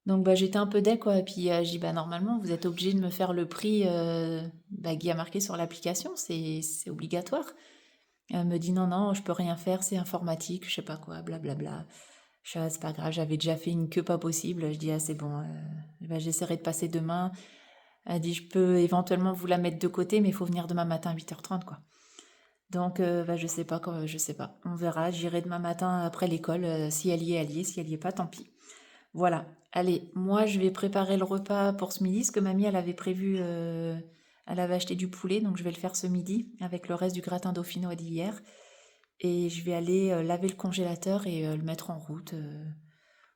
Donc bah, j'étais un peu deg, quoi. Et puis je dis bah normalement, vous êtes obligé de me faire le prix qui a marqué sur l'application, c'est obligatoire. Elle me dit non, non, je peux rien faire, c'est informatique, je sais pas quoi, blablabla. Je dis, ah, c'est pas grave, j'avais déjà fait une queue pas possible. Je dis, ah, c'est bon, j'essaierai de passer demain. Elle dit, je peux éventuellement vous la mettre de côté, mais il faut venir demain matin à 8h30, quoi. Donc, je sais pas, je sais pas. On verra, j'irai demain matin après l'école. Si elle y est, elle y est. Si elle y est pas, tant pis. Voilà. Allez, moi, je vais préparer le repas pour ce midi, parce que mamie, elle avait prévu... Elle avait acheté du poulet, donc je vais le faire ce midi avec le reste du gratin dauphinois d'hier. Et je vais aller laver le congélateur et le mettre en route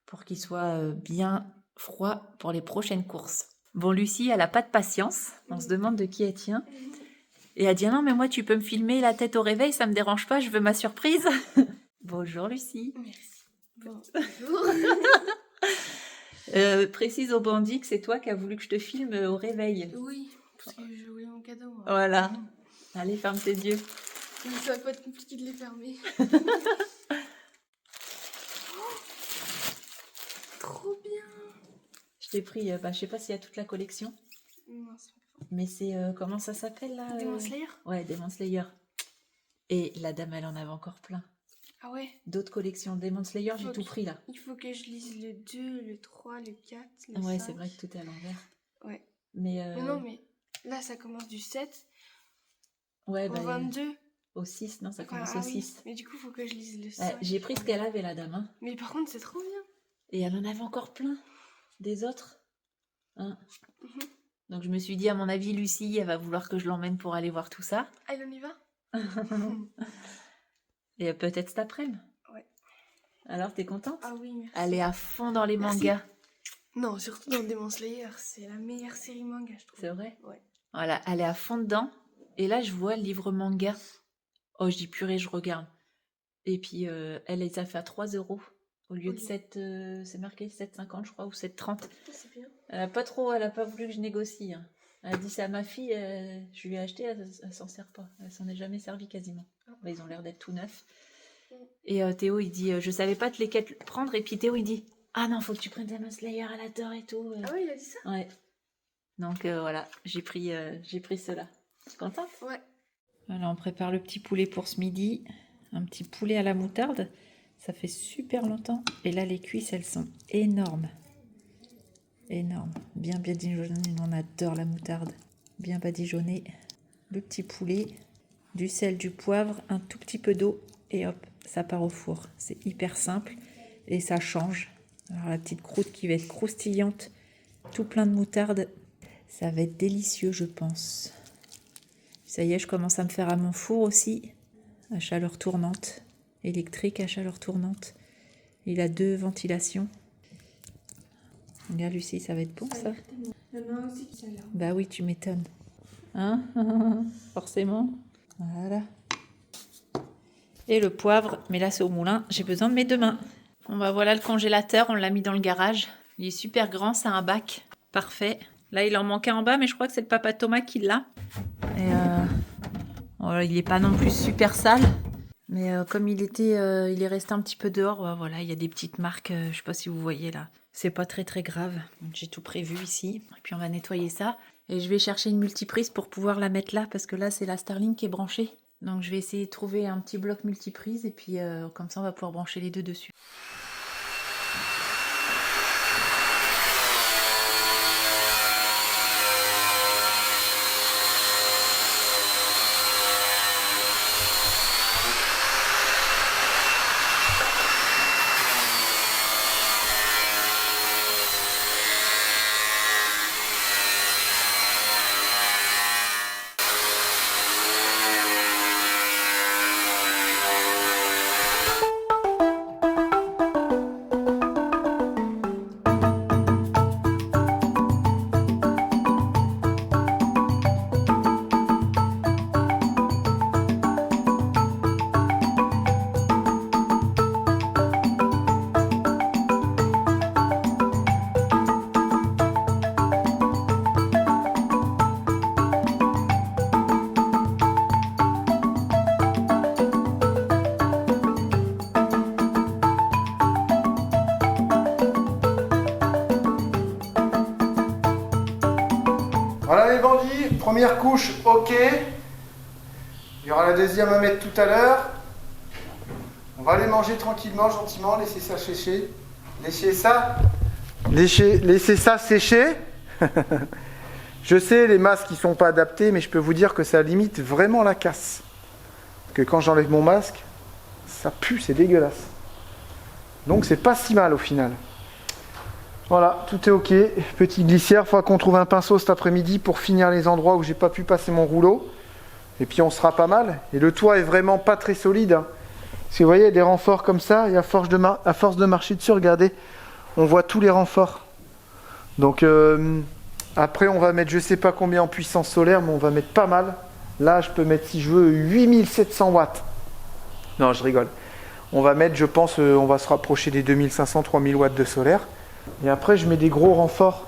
pour qu'il soit bien froid pour les prochaines courses. Bon, Lucie, elle n'a pas de patience. On se demande de qui elle tient. Et elle dit non, mais moi, tu peux me filmer la tête au réveil, ça me dérange pas, je veux ma surprise. Bonjour, Lucie. Merci. Bonjour. Précise au bandit que c'est toi qui as voulu que je te filme au réveil. Oui, parce que je voulais mon cadeau. Moi. Voilà. Allez, ferme tes yeux. Mais ça va pas être compliqué de les fermer. Trop bien. Je t'ai pris, je sais pas s'il y a toute la collection, Non, c'est mais c'est, comment ça s'appelle là Demon Slayer. Ouais, Demon Slayer. Et la dame, elle en avait encore plein. Ah ouais. D'autres collections. Demon Slayer, j'ai tout pris là. Il faut que je lise le 2, le 3, le 4, le 5. Ouais, c'est vrai que tout est à l'envers. Ouais. Mais non, mais là, ça commence du 7 ouais, au 22. Au 6, non, ça commence Ah au oui. 6. Mais du coup, il faut que je lise le 5. J'ai pris ce qu'elle avait, la dame. Hein. Mais par contre, c'est trop bien. Et elle en avait encore plein. Des autres. Hein. Mhm. Donc je me suis dit, à mon avis, Lucie, elle va vouloir que je l'emmène pour aller voir tout ça. Allez, on y va. Et peut-être cet après-midi. Ouais. Alors, t'es contente? Ah oui, merci. Elle est à fond dans les Merci. mangas. Non, surtout dans Demon Slayer. C'est la meilleure série manga, je trouve. C'est vrai? Ouais. Voilà, elle est à fond dedans. Et là, je vois le livre manga. Oh, je dis purée, je regarde. Et puis, elle les a fait à 3 € au lieu de 7, c'est marqué 7,50 je crois, ou 7,30. C'est bien. Elle a pas voulu que je négocie. Hein. Elle a dit ça à ma fille, je lui ai acheté, elle s'en sert pas. Elle s'en est jamais servie quasiment. Bah, ils ont l'air d'être tout neufs. Et Théo, il dit, je savais pas lesquels prendre. Et puis Théo, il dit, ah non, faut que tu prennes Demon Slayer, elle adore et tout. Ah oui, il a dit ça? Ouais. Donc voilà, j'ai pris cela. Tu es contente? Ouais. Voilà, on prépare le petit poulet pour ce midi. Un petit poulet à la moutarde. Ça fait super longtemps. Et là, les cuisses, elles sont énormes. Énormes. Bien badigeonné. On adore la moutarde. Bien badigeonné. Le petit poulet. Du sel, du poivre, un tout petit peu d'eau. Et hop, ça part au four. C'est hyper simple. Et ça change. Alors la petite croûte qui va être croustillante. Tout plein de moutarde. Ça va être délicieux, je pense. Ça y est, je commence à me faire à mon four aussi. À chaleur tournante. Électrique à chaleur tournante. Il a 2 ventilations. Regarde Lucie, ça va être bon ça. Il y en a aussi qui sont là. Bah oui, tu m'étonnes. Hein? Forcément. Voilà. Et le poivre, mais là c'est au moulin, j'ai besoin de mes 2 mains. Bon bah voilà le congélateur, on l'a mis dans le garage. Il est super grand, c'est un bac. Parfait. Là il en manquait en bas, mais je crois que c'est le papa Thomas qui l'a. Et voilà, il est pas non plus super sale. Mais comme il est resté un petit peu dehors, voilà, il y a des petites marques, je sais pas si vous voyez là. C'est pas très très grave. J'ai tout prévu ici. Et puis on va nettoyer ça. Et je vais chercher une multiprise pour pouvoir la mettre là, parce que là c'est la Starlink qui est branchée. Donc je vais essayer de trouver un petit bloc multiprise et puis comme ça on va pouvoir brancher les 2 dessus. Voilà les bandits, première couche, ok. Il y aura la deuxième à mettre tout à l'heure. On va les manger tranquillement, gentiment, laisser ça sécher. Laissez ça sécher. Je sais, les masques ils sont pas adaptés, mais je peux vous dire que ça limite vraiment la casse. Parce que quand j'enlève mon masque, ça pue, c'est dégueulasse. Donc c'est pas si mal au final. Voilà, tout est ok. Petite glissière, il faudra qu'on trouve un pinceau cet après-midi pour finir les endroits où j'ai pas pu passer mon rouleau. Et puis on sera pas mal. Et le toit est vraiment pas très solide. Hein. Si vous voyez, il y a des renforts comme ça, et à force de marcher dessus, regardez, on voit tous les renforts. Donc après on va mettre je sais pas combien en puissance solaire, mais on va mettre pas mal. Là je peux mettre si je veux 8700 watts. Non, je rigole. On va mettre, je pense, on va se rapprocher des 2500-3000 watts de solaire. Et après, je mets des gros renforts.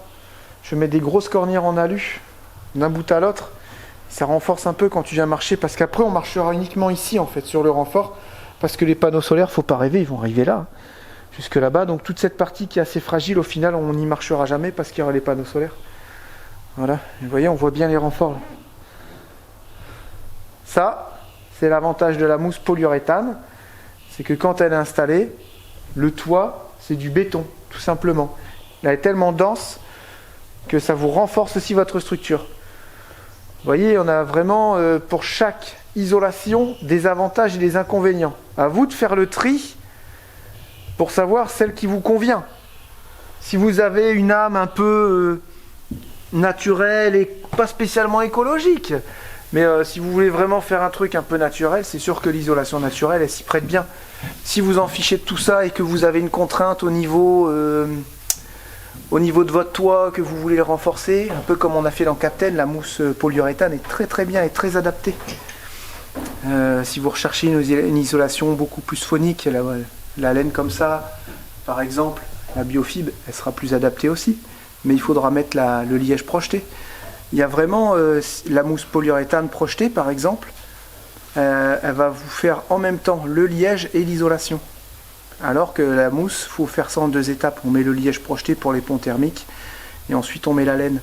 Je mets des grosses cornières en alu, d'un bout à l'autre. Ça renforce un peu quand tu viens marcher, parce qu'après, on marchera uniquement ici, en fait, sur le renfort. Parce que les panneaux solaires, faut pas rêver, ils vont arriver là, jusque là-bas. Donc, toute cette partie qui est assez fragile, au final, on n'y marchera jamais parce qu'il y aura les panneaux solaires. Voilà, vous voyez, on voit bien les renforts là. Ça, c'est l'avantage de la mousse polyuréthane. C'est que quand elle est installée, le toit, c'est du béton, tout simplement. Elle est tellement dense que ça vous renforce aussi votre structure. Vous voyez, on a vraiment pour chaque isolation des avantages et des inconvénients. À vous de faire le tri pour savoir celle qui vous convient. Si vous avez une âme un peu naturelle et pas spécialement écologique, mais si vous voulez vraiment faire un truc un peu naturel, c'est sûr que l'isolation naturelle, elle s'y prête bien. Si vous en fichez de tout ça et que vous avez une contrainte au niveau de votre toit, que vous voulez le renforcer, un peu comme on a fait dans Captain, la mousse polyuréthane est très très bien et très adaptée. Si vous recherchez une isolation beaucoup plus phonique, la laine comme ça, par exemple, la biofibre, elle sera plus adaptée aussi. Mais il faudra mettre le liège projeté. Il y a vraiment la mousse polyuréthane projetée, par exemple. Elle va vous faire en même temps le liège et l'isolation. Alors que la mousse, il faut faire ça en 2 étapes. On met le liège projeté pour les ponts thermiques et ensuite on met la laine.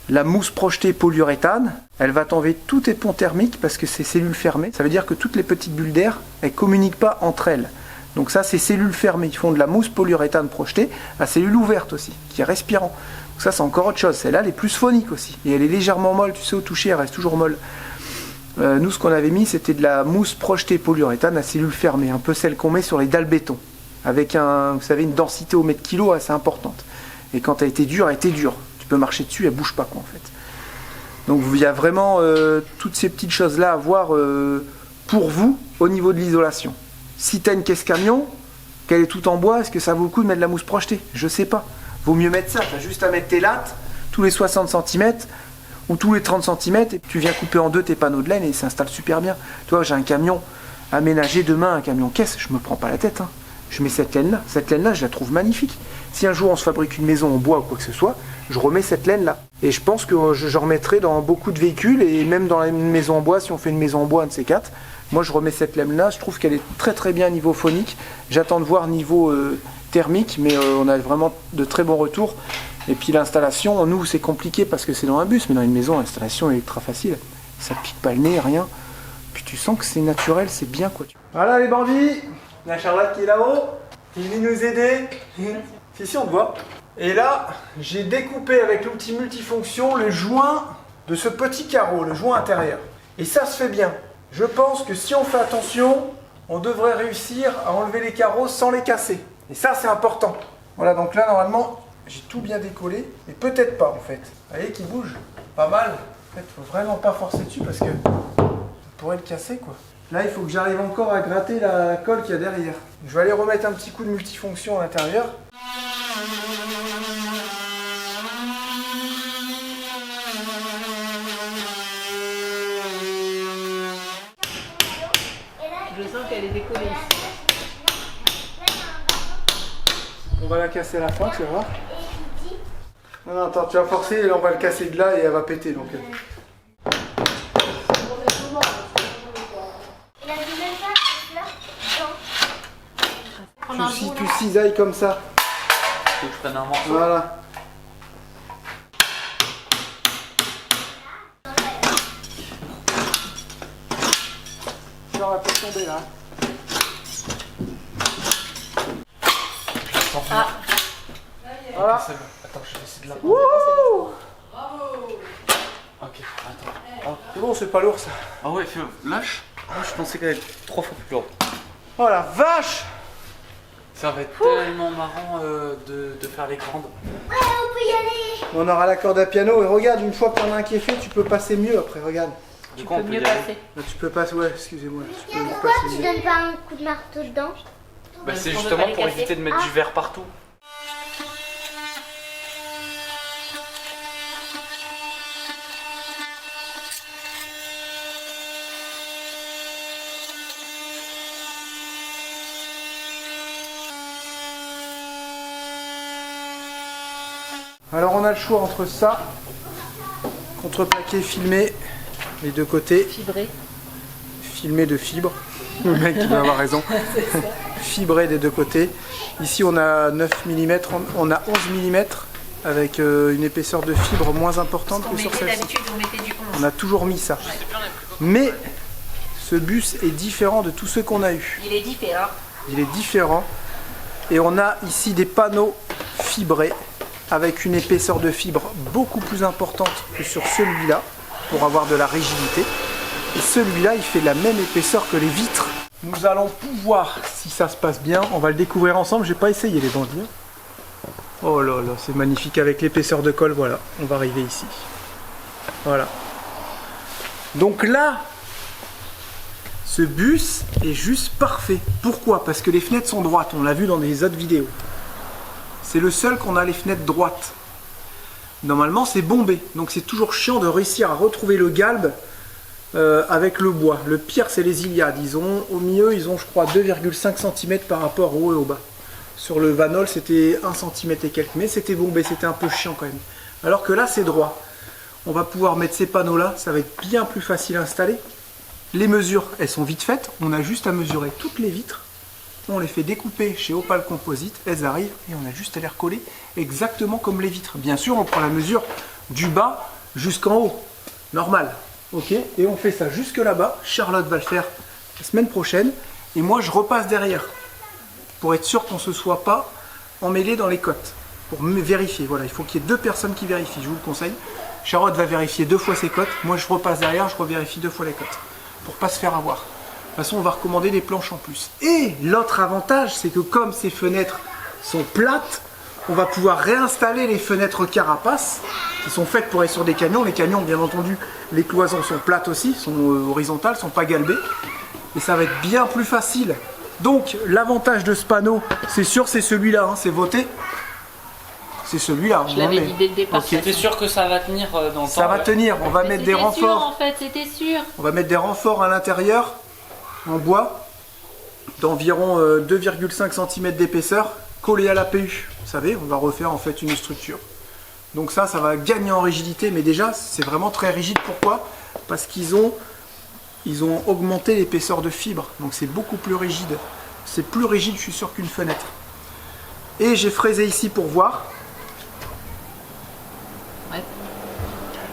La mousse projetée polyuréthane, elle va t'enlever tous tes ponts thermiques parce que c'est cellules fermées. Ça veut dire que toutes les petites bulles d'air, elles ne communiquent pas entre elles. Donc ça, c'est cellules fermées. Ils font de la mousse polyuréthane projetée à cellules ouvertes aussi, qui est respirant. Donc ça, c'est encore autre chose. Celle-là, elle est plus phonique aussi. Et elle est légèrement molle. Tu sais, au toucher, elle reste toujours molle. Nous, ce qu'on avait mis, c'était de la mousse projetée polyuréthane à cellules fermées. Un peu celle qu'on met sur les dalles béton. Avec vous savez, une densité au mètre kilo assez importante. Et quand elle était dure, elle était dure. Tu peux marcher dessus, elle bouge pas, quoi, en fait. Donc, il y a vraiment toutes ces petites choses-là à voir pour vous au niveau de l'isolation. Si tu as une caisse camion, qu'elle est toute en bois, est-ce que ça vaut le coup de mettre de la mousse projetée? Je sais pas. Vaut mieux mettre ça, tu as juste à mettre tes lattes tous les 60 cm ou tous les 30 cm et tu viens couper en deux tes panneaux de laine et ils s'installent super bien. Tu vois, j'ai un camion aménagé demain, un camion caisse, je me prends pas la tête. Hein. Je mets cette laine-là. Cette laine-là, je la trouve magnifique. Si un jour on se fabrique une maison en bois ou quoi que ce soit, je remets cette laine-là. Et je pense que j'en remettrai dans beaucoup de véhicules et même dans une maison en bois, si on fait une maison en bois, un de ces quatre. Moi, je remets cette laine-là. Je trouve qu'elle est très très bien niveau phonique. J'attends de voir niveau thermique, mais on a vraiment de très bons retours. Et puis l'installation, nous, c'est compliqué parce que c'est dans un bus, mais dans une maison, l'installation est ultra facile. Ça pique pas le nez, rien. Puis tu sens que c'est naturel, c'est bien quoi. Voilà les Bambi, la Charlotte qui est là-haut, qui vient nous aider. Si on te voit. Et là, j'ai découpé avec l'outil multifonction le joint de ce petit carreau, le joint intérieur. Et ça se fait bien. Je pense que si on fait attention, on devrait réussir à enlever les carreaux sans les casser. Et ça, c'est important. Voilà, donc là, normalement, j'ai tout bien décollé. Et peut-être pas, en fait. Vous voyez qu'il bouge pas mal. En fait, faut vraiment pas forcer dessus parce que ça pourrait le casser, quoi. Là, il faut que j'arrive encore à gratter la colle qu'il y a derrière. Je vais aller remettre un petit coup de multifonction à l'intérieur. Je sens qu'elle est décollée. On va la casser à la fin, tu vas voir. Non, non, attends, tu vas forcer et on va le casser de là et elle va péter. Donc. Tu cisailles comme ça. Faut que je prenne un morceau. Voilà. On va pas tomber là. Ah. Voilà. C'est bon. Attends, je vais essayer de la Wouhou! Ok, attends. C'est bon, c'est pas lourd ça. Ah ouais, lâche. Moi, je pensais qu'elle était 3 fois plus lourde. Oh la vache! Ça va être tellement marrant de faire les grandes. Ouais, on peut y aller. On aura la corde à piano et regarde, une fois que t'en as un qui est fait, tu peux passer mieux après, regarde. Du Tu coup, on peux peut mieux y aller. passer. Là, tu peux passer, ouais, excusez-moi. Tu peux Pourquoi passer tu mieux. donnes pas un coup de marteau dedans? Bah, Parce c'est qu'on veut justement pas les pour casser. éviter de mettre du verre partout. Alors on a le choix entre ça, contreplaqué filmé, les deux côtés, Fibré. filmé de fibres, le mec il va avoir raison, fibré des deux côtés. Ici on a 9 mm, on a 11 mm avec une épaisseur de fibre moins importante On que sur mettait celle-ci. d'habitude, on mettait du 11. On a toujours mis ça. Mais ce bus est différent de tous ceux qu'on a eu. Il est différent. Il est différent et on a ici des panneaux fibrés avec une épaisseur de fibre beaucoup plus importante que sur celui-là pour avoir de la rigidité. Et celui-là, il fait la même épaisseur que les vitres. Nous allons pouvoir, si ça se passe bien, on va le découvrir ensemble. J'ai pas essayé les bandits. Oh là là, c'est magnifique avec l'épaisseur de colle. Voilà, on va arriver ici. Voilà. Donc là, ce bus est juste parfait. Pourquoi? Parce que les fenêtres sont droites. On l'a vu dans les autres vidéos. C'est le seul qu'on a les fenêtres droites. Normalement, c'est bombé. Donc c'est toujours chiant de réussir à retrouver le galbe avec le bois. Le pire, c'est les Iliades. Ils ont, au milieu, ils ont, je crois, 2,5 cm par rapport au haut et au bas. Sur le Vanol, c'était 1 cm et quelques. Mais c'était bombé, c'était un peu chiant quand même. Alors que là, c'est droit. On va pouvoir mettre ces panneaux-là. Ça va être bien plus facile à installer. Les mesures, elles sont vite faites. On a juste à mesurer toutes les vitres. On les fait découper chez Opal Composite, elles arrivent et on a juste à les recoller exactement comme les vitres. Bien sûr, on prend la mesure du bas jusqu'en haut, normal. Ok, et on fait ça jusque là-bas. Charlotte va le faire la semaine prochaine et moi je repasse derrière pour être sûr qu'on ne se soit pas emmêlé dans les cotes. Pour me vérifier, voilà, il faut qu'il y ait 2 personnes qui vérifient, je vous le conseille. Charlotte va vérifier 2 fois ses cotes, moi je repasse derrière, je revérifie 2 fois les cotes pour pas se faire avoir. De toute façon, on va recommander des planches en plus. Et l'autre avantage, c'est que comme ces fenêtres sont plates, on va pouvoir réinstaller les fenêtres carapaces qui sont faites pour être sur des camions. Les camions, bien entendu, les cloisons sont plates aussi, sont horizontales, sont pas galbées. Et ça va être bien plus facile. Donc, l'avantage de ce panneau, c'est sûr, c'est celui-là, hein, c'est voté. C'est celui-là. Je on en l'avais met. dit dès le départ. Ok. T'es sûr que ça va tenir dans le temps? Ça va tenir, on va Mais mettre des c'était sûr, renforts. en fait, c'était sûr. On va mettre des renforts à l'intérieur, en bois, d'environ 2,5 cm d'épaisseur, collés à la PU. Vous savez, on va refaire en fait une structure. Donc ça va gagner en rigidité, mais déjà, c'est vraiment très rigide. Pourquoi? Parce qu'ils ont augmenté l'épaisseur de fibre, donc c'est beaucoup plus rigide. C'est plus rigide, je suis sûr, qu'une fenêtre. Et j'ai fraisé ici pour voir Ouais.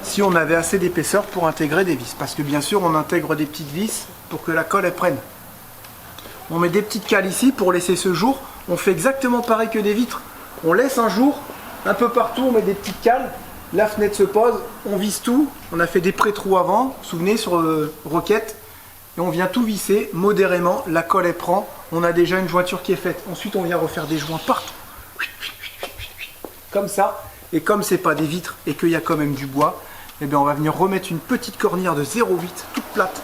si on avait assez d'épaisseur pour intégrer des vis. Parce que bien sûr, on intègre des petites vis pour que la colle elle prenne. On met des petites cales ici pour laisser ce jour. On fait exactement pareil que des vitres. On laisse un jour, un peu partout, on met des petites cales. La fenêtre se pose, on visse tout. On a fait des pré-trous avant, vous vous souvenez, sur Roquette. Et on vient tout visser modérément. La colle elle prend. On a déjà une jointure qui est faite. Ensuite, on vient refaire des joints partout. Comme ça. Et comme c'est pas des vitres et qu'il y a quand même du bois, eh bien on va venir remettre une petite cornière de 0,8 toute plate,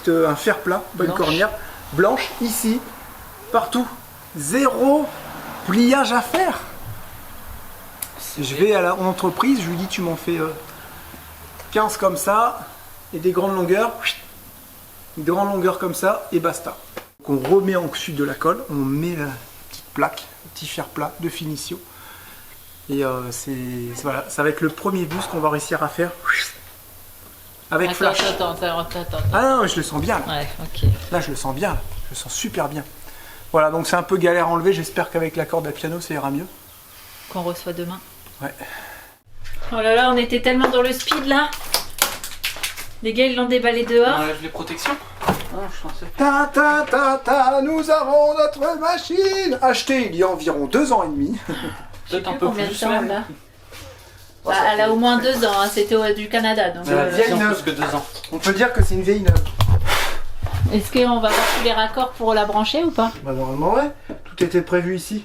un fer plat, pas une Blanche. cornière blanche ici, partout. Zéro pliage à faire. Je vais à l'entreprise, je lui dis tu m'en fais 15 comme ça et des grandes longueurs, des grandes longueurs comme ça et basta. Donc on remet en dessus de la colle, on met la petite plaque, le petit fer plat de finition. Et voilà, ça va être le premier bus qu'on va réussir à faire avec flash. Attends. Ah non, je le sens bien. Là, Ouais, ok. Là, je le sens bien. Je le sens super bien. Voilà, donc c'est un peu galère à enlever. J'espère qu'avec la corde à piano, ça ira mieux. Qu'on reçoit demain. Ouais. Oh là là, on était tellement dans le speed là. Les gars, ils l'ont déballé On dehors. enlève les protections? Ah, je pensais. Ta ta ta ta, nous avons notre machine achetée il y a environ 2 ans et demi. Peut-être un Plus peu combien de plus temps même. là Bah, elle a au moins 2 ans, hein. C'était du Canada. Donc, la vieille Si, en neuve. plus que 2 ans. On peut dire que c'est une vieille neuve. Est-ce qu'on va voir tous les raccords pour la brancher ou pas? Bah normalement ouais, tout était prévu ici.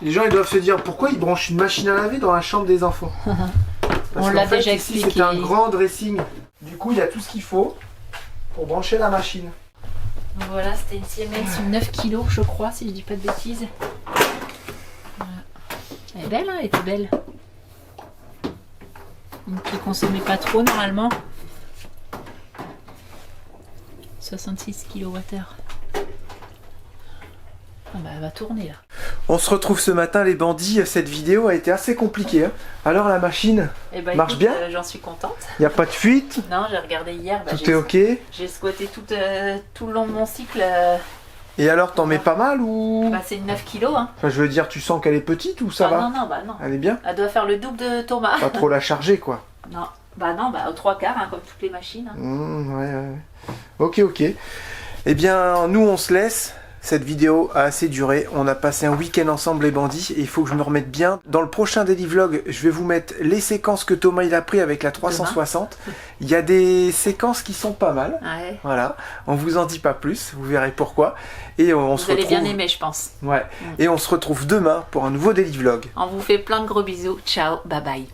Les gens ils doivent se dire pourquoi ils branchent une machine à laver dans la chambre des enfants. Parce On qu'en l'a fait, déjà ici, expliqué. C'est un grand dressing. Du coup il y a tout ce qu'il faut pour brancher la machine. Donc voilà, c'était une Siemens, une 9 kg je crois, si je dis pas de bêtises. Voilà. Elle est belle, hein, elle était belle. Une qui consommait pas trop normalement. 66 kWh. Ah bah elle va tourner là. On se retrouve ce matin les bandits, cette vidéo a été assez compliquée. Hein. Alors la machine, Eh bah, Marche écoute, bien j'en suis contente. il n'y a pas de fuite, Non, j'ai regardé hier. Bah, tout est ok. J'ai squatté tout le long de mon cycle. Et alors t'en mets pas mal ou... Bah, c'est une 9 kg. Hein. Enfin je veux dire, tu sens qu'elle est petite ou ça Ah, va? non, bah non. Elle est bien? Elle doit faire le double de Thomas. Pas trop la charger quoi. Non, bah aux 3 quarts, hein, comme toutes les machines. Hein. Ouais. Ok. Eh bien, nous, on se laisse. Cette vidéo a assez duré. On a passé un week-end ensemble, les bandits, et il faut que je me remette bien. Dans le prochain daily vlog, je vais vous mettre les séquences que Thomas il a pris avec la 360. Il y a des séquences qui sont pas mal. Ouais. Voilà. On vous en dit pas plus. Vous verrez pourquoi. Et on se Vous allez retrouve. bien aimer, je pense. Ouais. Et on se retrouve demain pour un nouveau daily vlog. On vous fait plein de gros bisous. Ciao, bye bye.